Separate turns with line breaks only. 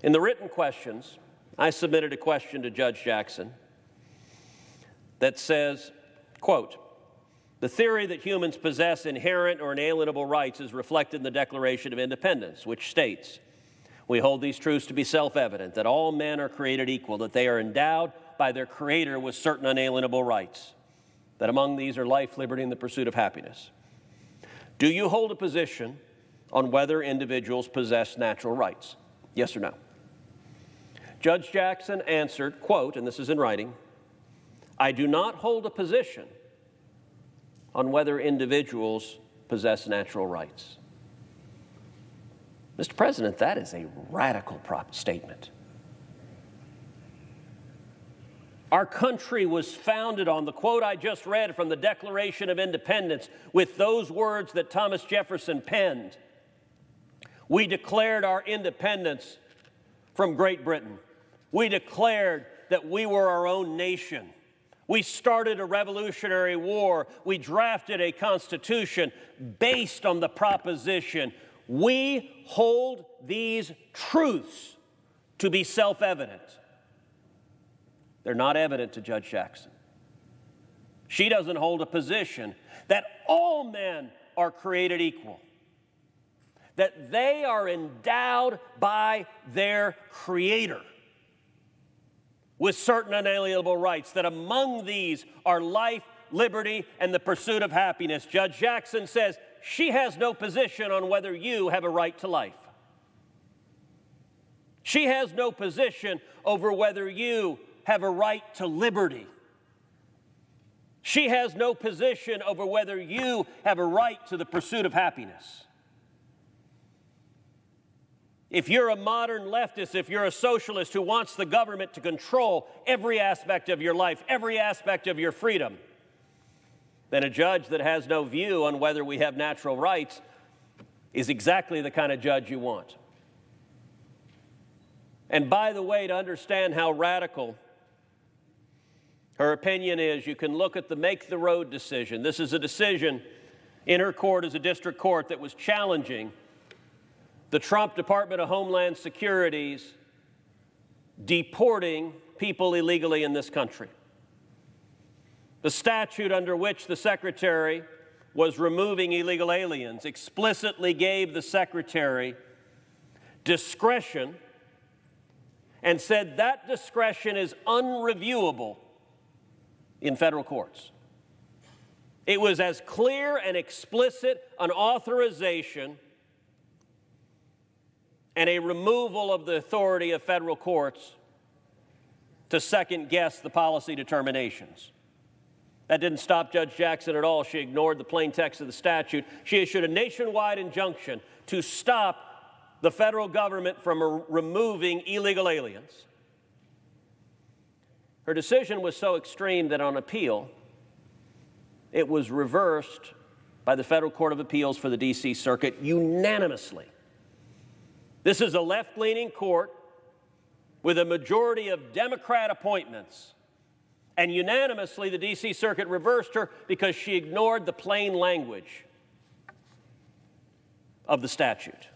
In the written questions, I submitted a question to Judge Jackson that says, quote, "The theory that humans possess inherent or inalienable rights is reflected in the Declaration of Independence, which states, 'We hold these truths to be self-evident, that all men are created equal, that they are endowed by their Creator with certain unalienable rights, that among these are life, liberty, and the pursuit of happiness.' Do you hold a position on whether individuals possess natural rights? Yes or no?" Judge Jackson answered, quote, and this is in writing, "I do not hold a position on whether individuals possess natural rights." Mr. President, that is a radical statement. Our country was founded on the quote I just read from the Declaration of Independence with those words that Thomas Jefferson penned. We declared our independence from Great Britain. We declared that we were our own nation. We started a revolutionary war. We drafted a constitution based on the proposition, we hold these truths to be self-evident. They're not evident to Judge Jackson. She doesn't hold a position that all men are created equal, that they are endowed by their Creator with certain unalienable rights, that among these are life, liberty, and the pursuit of happiness. Judge Jackson says she has no position on whether you have a right to life. She has no position over whether you have a right to liberty. She has no position over whether you have a right to the pursuit of happiness. If you're a modern leftist, if you're a socialist who wants the government to control every aspect of your life, every aspect of your freedom, then a judge that has no view on whether we have natural rights is exactly the kind of judge you want. And by the way, to understand how radical her opinion is, you can look at the Make the Road decision. This is a decision in her court as a district court that was challenging the Trump Department of Homeland Security's deporting people illegally in this country. The statute under which the Secretary was removing illegal aliens explicitly gave the Secretary discretion and said that discretion is unreviewable in federal courts. It was as clear and explicit an authorization and a removal of the authority of federal courts to second-guess the policy determinations. That didn't stop Judge Jackson at all. She ignored the plain text of the statute. She issued a nationwide injunction to stop the federal government from removing illegal aliens. Her decision was so extreme that on appeal, it was reversed by the Federal Court of Appeals for the D.C. Circuit unanimously. This is a left-leaning court with a majority of Democrat appointments. And unanimously, the D.C. Circuit reversed her because she ignored the plain language of the statute.